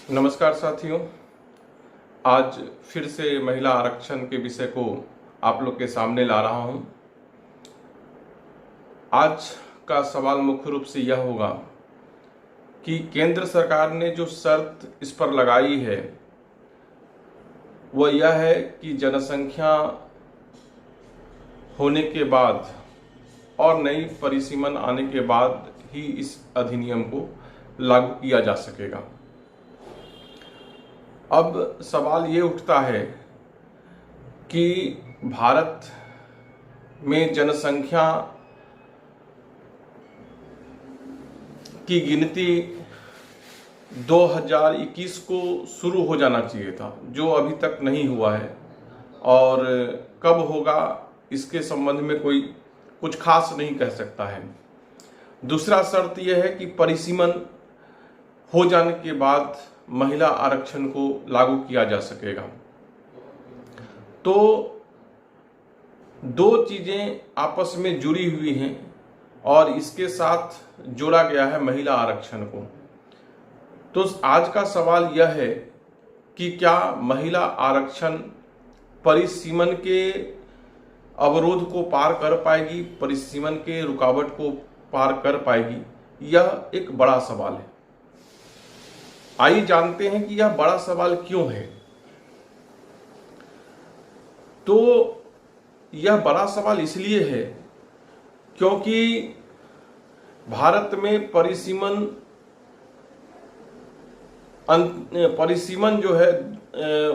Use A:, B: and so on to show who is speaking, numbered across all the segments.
A: नमस्कार साथियों, आज फिर से महिला आरक्षण के विषय को आप लोग के सामने ला रहा हूं। आज का सवाल मुख्य रूप से यह होगा कि केंद्र सरकार ने जो शर्त इस पर लगाई है वह यह है कि जनसंख्या होने के बाद और नई परिसीमन आने के बाद ही इस अधिनियम को लागू किया जा सकेगा। अब सवाल ये उठता है कि भारत में जनसंख्या की गिनती 2021 को शुरू हो जाना चाहिए था, जो अभी तक नहीं हुआ है, और कब होगा इसके संबंध में कोई कुछ खास नहीं कह सकता है। दूसरा शर्त यह है कि परिसीमन हो जाने के बाद महिला आरक्षण को लागू किया जा सकेगा। तो दो चीजें आपस में जुड़ी हुई हैं और इसके साथ जोड़ा गया है महिला आरक्षण को। तो आज का सवाल यह है कि क्या महिला आरक्षण परिसीमन के अवरोध को पार कर पाएगी, परिसीमन के रुकावट को पार कर पाएगी? यह एक बड़ा सवाल है। आइए जानते हैं कि यह बड़ा सवाल क्यों है। तो यह बड़ा सवाल इसलिए है क्योंकि भारत में परिसीमन जो है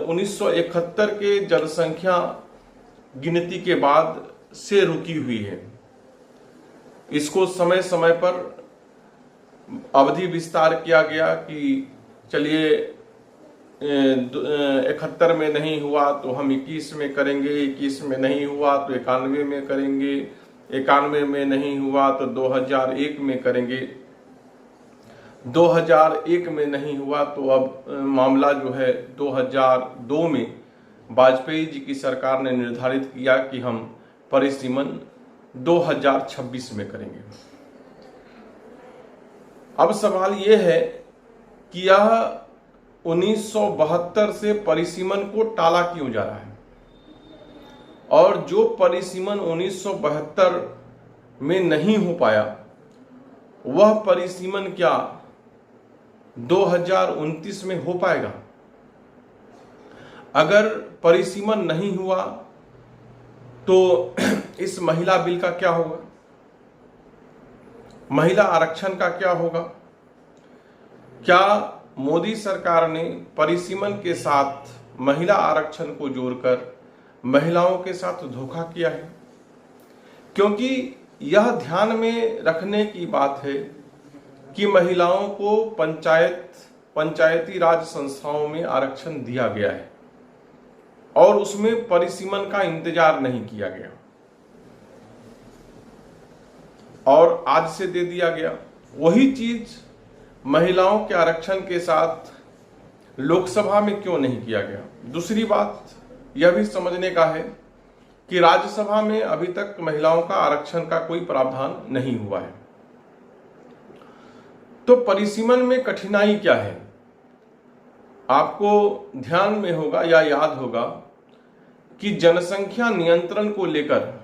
A: 1971 के जनसंख्या गिनती के बाद से रुकी हुई है। इसको समय समय पर अवधि विस्तार किया गया कि चलिए 71 में नहीं हुआ तो हम 21 में करेंगे, 21 में नहीं हुआ तो 91 में करेंगे, 91 में नहीं हुआ तो 2001 में करेंगे, 2001 में नहीं हुआ तो अब मामला जो है 2002 में वाजपेयी जी की सरकार ने निर्धारित किया कि हम परिसीमन 2026 में करेंगे। अब सवाल यह है कि यह 1972 से परिसीमन को टाला क्यों जा रहा है, और जो परिसीमन 1972 में नहीं हो पाया वह परिसीमन क्या 2029 में हो पाएगा? अगर परिसीमन नहीं हुआ तो इस महिला बिल का क्या होगा, महिला आरक्षण का क्या होगा? क्या मोदी सरकार ने परिसीमन के साथ महिला आरक्षण को जोड़कर महिलाओं के साथ धोखा किया है? क्योंकि यह ध्यान में रखने की बात है कि महिलाओं को पंचायती राज संस्थाओं में आरक्षण दिया गया है और उसमें परिसीमन का इंतजार नहीं किया गया और आज से दे दिया गया। वही चीज महिलाओं के आरक्षण के साथ लोकसभा में क्यों नहीं किया गया? दूसरी बात यह भी समझने का है कि राज्यसभा में अभी तक महिलाओं का आरक्षण का कोई प्रावधान नहीं हुआ है। तो परिसीमन में कठिनाई क्या है? आपको ध्यान में होगा या याद होगा कि जनसंख्या नियंत्रण को लेकर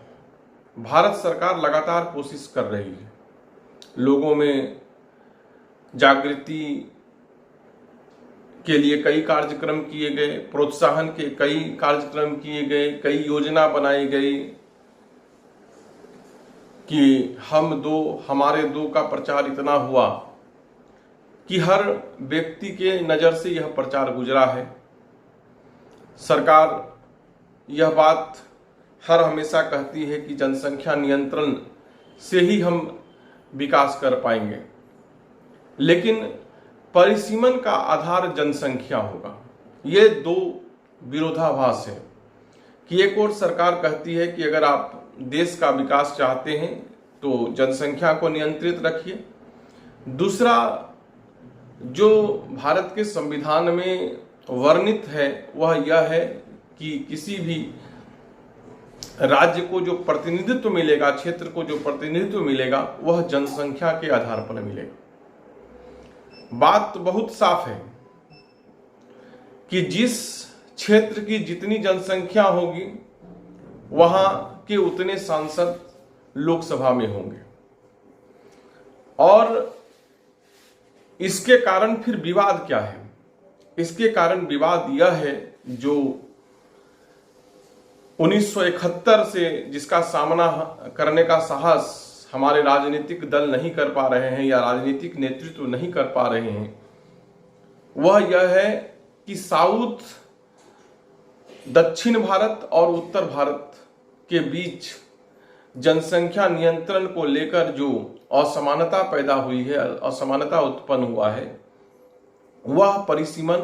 A: भारत सरकार लगातार कोशिश कर रही है। लोगों में जागृति के लिए कई कार्यक्रम किए गए, प्रोत्साहन के कई कार्यक्रम किए गए, कई योजना बनाई गई कि हम दो हमारे दो का प्रचार इतना हुआ कि हर व्यक्ति के नज़र से यह प्रचार गुजरा है। सरकार यह बात हर हमेशा कहती है कि जनसंख्या नियंत्रण से ही हम विकास कर पाएंगे, लेकिन परिसीमन का आधार जनसंख्या होगा। ये दो विरोधाभास है कि एक ओर सरकार कहती है कि अगर आप देश का विकास चाहते हैं तो जनसंख्या को नियंत्रित रखिए। दूसरा, जो भारत के संविधान में वर्णित है वह यह है कि किसी भी राज्य को जो प्रतिनिधित्व मिलेगा, क्षेत्र को जो प्रतिनिधित्व मिलेगा, वह जनसंख्या के आधार पर मिलेगा। बात बहुत साफ है कि जिस क्षेत्र की जितनी जनसंख्या होगी वहां के उतने सांसद लोकसभा में होंगे, और इसके कारण फिर विवाद क्या है? इसके कारण विवाद यह है, जो 1971 से जिसका सामना करने का साहस हमारे राजनीतिक दल नहीं कर पा रहे हैं या राजनीतिक नेतृत्व नहीं कर पा रहे हैं, वह यह है कि साउथ, दक्षिण भारत और उत्तर भारत के बीच जनसंख्या नियंत्रण को लेकर जो असमानता पैदा हुई है, असमानता उत्पन्न हुआ है, वह परिसीमन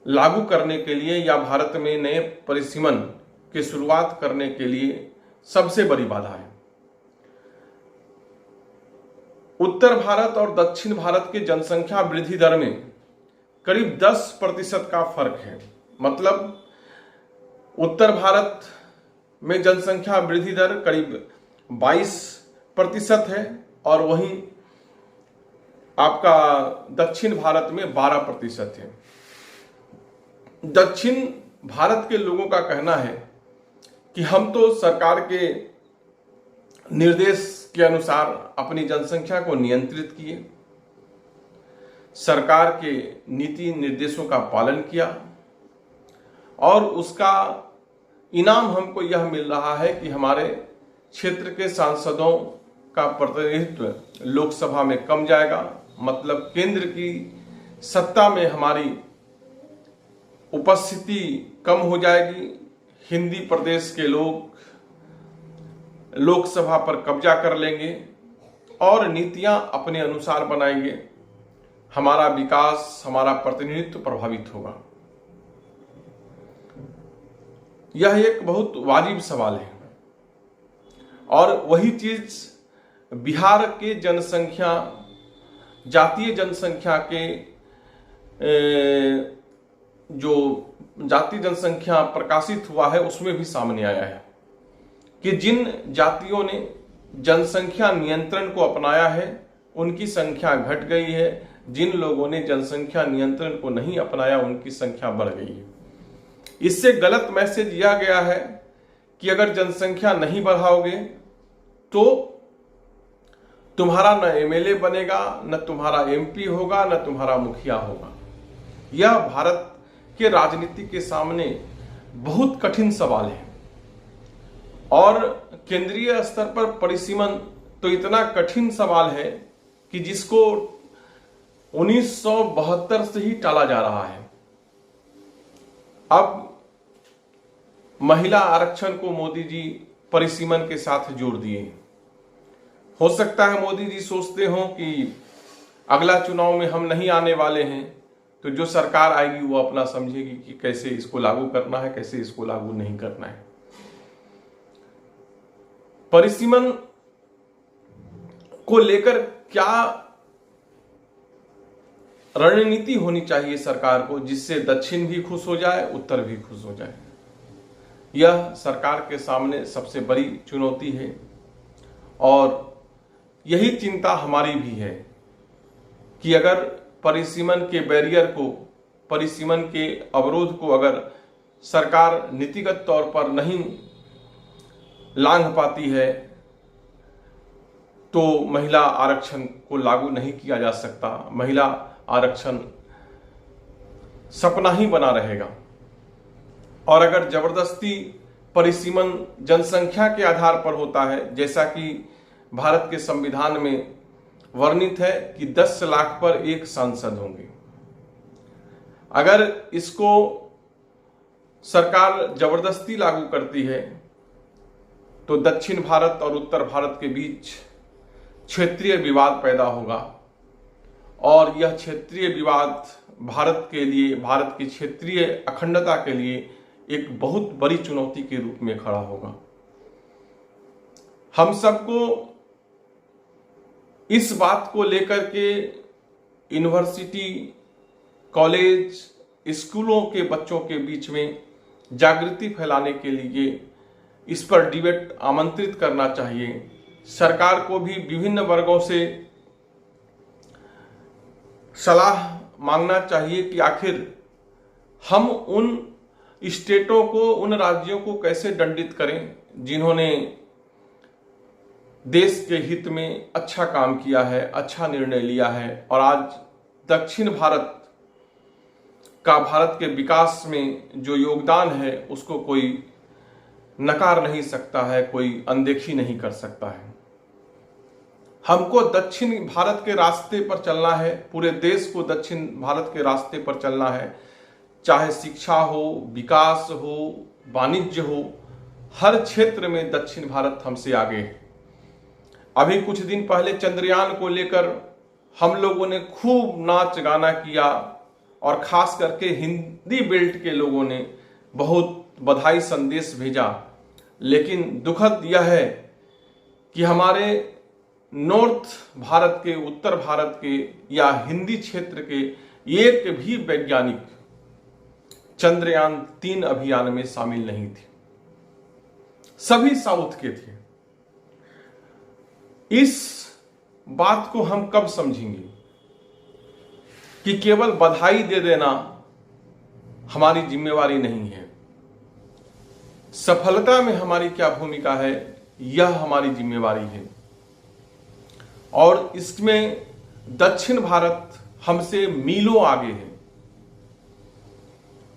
A: लागू करने के लिए या भारत में नए परिसीमन की शुरुआत करने के लिए सबसे बड़ी बाधा है। उत्तर भारत और दक्षिण भारत के जनसंख्या वृद्धि दर में करीब 10% का फर्क है। मतलब उत्तर भारत में जनसंख्या वृद्धि दर करीब 22% है और वहीं आपका दक्षिण भारत में 12% है। दक्षिण भारत के लोगों का कहना है कि हम तो सरकार के निर्देश के अनुसार अपनी जनसंख्या को नियंत्रित किए, सरकार के नीति निर्देशों का पालन किया और उसका इनाम हमको यह मिल रहा है कि हमारे क्षेत्र के सांसदों का प्रतिनिधित्व लोकसभा में कम जाएगा। मतलब केंद्र की सत्ता में हमारी उपस्थिति कम हो जाएगी, हिंदी प्रदेश के लोग लोकसभा पर कब्जा कर लेंगे और नीतियां अपने अनुसार बनाएंगे, हमारा विकास, हमारा प्रतिनिधित्व प्रभावित होगा। यह एक बहुत वाजिब सवाल है और वही चीज बिहार के जनसंख्या, जातीय जनसंख्या के जो जातीय जनसंख्या प्रकाशित हुआ है उसमें भी सामने आया है कि जिन जातियों ने जनसंख्या नियंत्रण को अपनाया है उनकी संख्या घट गई है, जिन लोगों ने जनसंख्या नियंत्रण को नहीं अपनाया उनकी संख्या बढ़ गई है। इससे गलत मैसेज यह गया है कि अगर जनसंख्या नहीं बढ़ाओगे तो तुम्हारा न एमएलए बनेगा, न तुम्हारा एमपी होगा, न तुम्हारा मुखिया होगा। यह भारत के राजनीति के सामने बहुत कठिन सवाल है और केंद्रीय स्तर पर परिसीमन तो इतना कठिन सवाल है कि जिसको 1972 से ही टाला जा रहा है। अब महिला आरक्षण को मोदी जी परिसीमन के साथ जोड़ दिए। हो सकता है मोदी जी सोचते हो कि अगला चुनाव में हम नहीं आने वाले हैं, तो जो सरकार आएगी वो अपना समझेगी कि कैसे इसको लागू करना है, कैसे इसको लागू नहीं करना है। परिसीमन को लेकर क्या रणनीति होनी चाहिए सरकार को, जिससे दक्षिण भी खुश हो जाए, उत्तर भी खुश हो जाए? यह सरकार के सामने सबसे बड़ी चुनौती है और यही चिंता हमारी भी है कि अगर परिसीमन के बैरियर को, परिसीमन के अवरोध को अगर सरकार नीतिगत तौर पर नहीं लांघ पाती है तो महिला आरक्षण को लागू नहीं किया जा सकता। महिला आरक्षण सपना ही बना रहेगा और अगर जबरदस्ती परिसीमन जनसंख्या के आधार पर होता है, जैसा कि भारत के संविधान में वर्णित है कि 10 लाख पर एक सांसद होंगे, अगर इसको सरकार जबरदस्ती लागू करती है तो दक्षिण भारत और उत्तर भारत के बीच क्षेत्रीय विवाद पैदा होगा और यह क्षेत्रीय विवाद भारत के लिए, भारत की क्षेत्रीय अखंडता के लिए एक बहुत बड़ी चुनौती के रूप में खड़ा होगा। हम सबको इस बात को लेकर के यूनिवर्सिटी, कॉलेज, स्कूलों के बच्चों के बीच में जागृति फैलाने के लिए इस पर डिबेट आमंत्रित करना चाहिए। सरकार को भी विभिन्न वर्गों से सलाह मांगना चाहिए कि आखिर हम उन स्टेटों को, उन राज्यों को कैसे दंडित करें जिन्होंने देश के हित में अच्छा काम किया है, अच्छा निर्णय लिया है, और आज दक्षिण भारत का, भारत के विकास में जो योगदान है उसको कोई नकार नहीं सकता है, कोई अनदेखी नहीं कर सकता है। हमको दक्षिण भारत के रास्ते पर चलना है, पूरे देश को दक्षिण भारत के रास्ते पर चलना है, चाहे शिक्षा हो, विकास हो, वाणिज्य हो, हर क्षेत्र में दक्षिण भारत हमसे आगे है। अभी कुछ दिन पहले चंद्रयान को लेकर हम लोगों ने खूब नाच गाना किया और खास करके हिंदी बेल्ट के लोगों ने बहुत बधाई संदेश भेजा, लेकिन दुखद यह है कि हमारे नॉर्थ भारत के, उत्तर भारत के या हिंदी क्षेत्र के एक भी वैज्ञानिक चंद्रयान 3 अभियान में शामिल नहीं थे, सभी साउथ के थे। इस बात को हम कब समझेंगे कि केवल बधाई दे देना हमारी जिम्मेवारी नहीं है, सफलता में हमारी क्या भूमिका है यह हमारी जिम्मेवारी है। और इसमें दक्षिण भारत हमसे मीलों आगे है।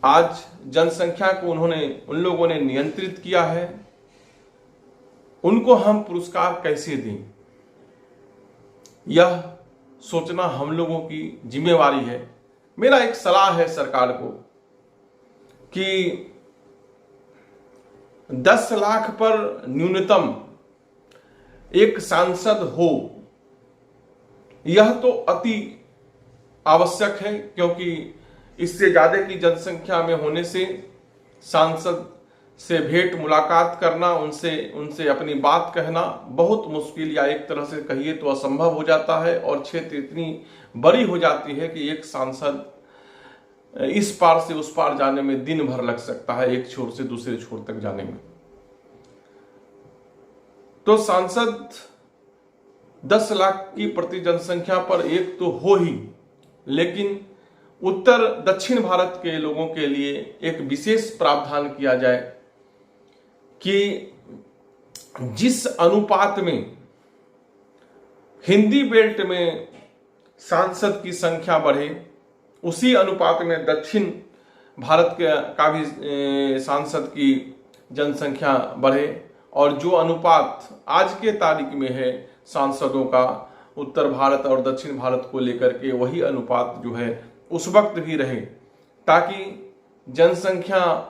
A: आज जनसंख्या को उन लोगों ने नियंत्रित किया है, उनको हम पुरस्कार कैसे दें, यह सोचना हम लोगों की जिम्मेवारी है। मेरा एक सलाह है सरकार को कि 10 लाख पर न्यूनतम एक सांसद हो, यह तो अति आवश्यक है, क्योंकि इससे ज्यादा की जनसंख्या में होने से सांसद से भेंट मुलाकात करना, उनसे अपनी बात कहना बहुत मुश्किल या एक तरह से कहिए तो असंभव हो जाता है। और क्षेत्र इतनी बड़ी हो जाती है कि एक सांसद इस पार से उस पार जाने में दिन भर लग सकता है, एक छोर से दूसरे छोर तक जाने में। तो सांसद 10 लाख की प्रति जनसंख्या पर एक तो हो ही, लेकिन उत्तर दक्षिण भारत के लोगों के लिए एक विशेष प्रावधान किया जाए कि जिस अनुपात में हिंदी बेल्ट में सांसद की संख्या बढ़े, उसी अनुपात में दक्षिण भारत का भी सांसद की जनसंख्या बढ़े। और जो अनुपात आज के तारीख में है सांसदों का उत्तर भारत और दक्षिण भारत को लेकर के, वही अनुपात जो है उस वक्त भी रहे, ताकि जनसंख्या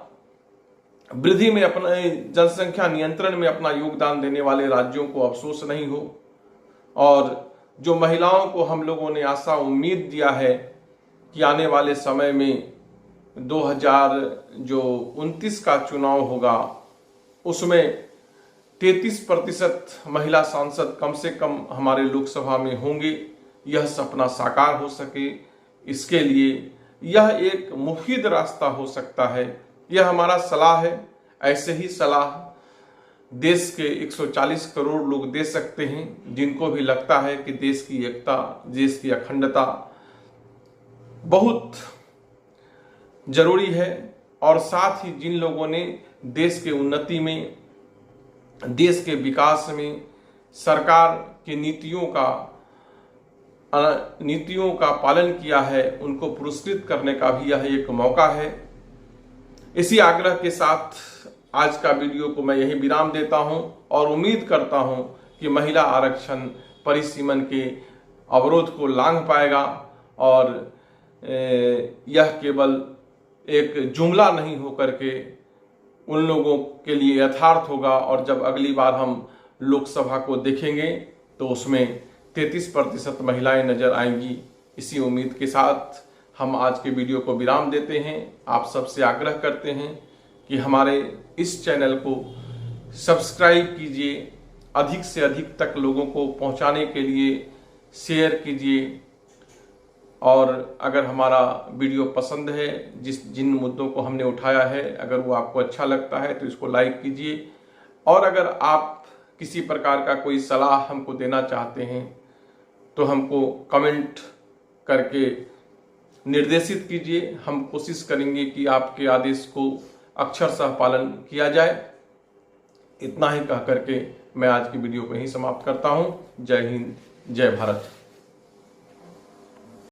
A: वृद्धि में, अपना जनसंख्या नियंत्रण में अपना योगदान देने वाले राज्यों को अफसोस नहीं हो। और जो महिलाओं को हम लोगों ने आशा उम्मीद दिया है कि आने वाले समय में 2029 का चुनाव होगा, उसमें 33% महिला सांसद कम से कम हमारे लोकसभा में होंगे, यह सपना साकार हो सके, इसके लिए यह एक मुफीद रास्ता हो सकता है। यह हमारा सलाह है। ऐसे ही सलाह देश के 140 करोड़ लोग दे सकते हैं, जिनको भी लगता है कि देश की एकता, देश की अखंडता बहुत जरूरी है, और साथ ही जिन लोगों ने देश के उन्नति में, देश के विकास में सरकार की नीतियों का पालन किया है, उनको पुरस्कृत करने का भी यह एक मौका है। इसी आग्रह के साथ आज का वीडियो को मैं यही विराम देता हूं और उम्मीद करता हूं कि महिला आरक्षण परिसीमन के अवरोध को लांघ पाएगा और यह केवल एक जुमला नहीं होकर के उन लोगों के लिए यथार्थ होगा। और जब अगली बार हम लोकसभा को देखेंगे तो उसमें 33% महिलाएं नजर आएंगी। इसी उम्मीद के साथ हम आज के वीडियो को विराम देते हैं। आप सबसे आग्रह करते हैं कि हमारे इस चैनल को सब्सक्राइब कीजिए, अधिक से अधिक तक लोगों को पहुंचाने के लिए शेयर कीजिए, और अगर हमारा वीडियो पसंद है, जिन मुद्दों को हमने उठाया है, अगर वो आपको अच्छा लगता है तो इसको लाइक कीजिए। और अगर आप किसी प्रकार का कोई सलाह हमको देना चाहते हैं तो हमको कमेंट करके निर्देशित कीजिए। हम कोशिश करेंगे कि आपके आदेश को अक्षरशः पालन किया जाए। इतना ही कह करके मैं आज की वीडियो को यहीं समाप्त करता हूं। जय हिंद, जय भारत।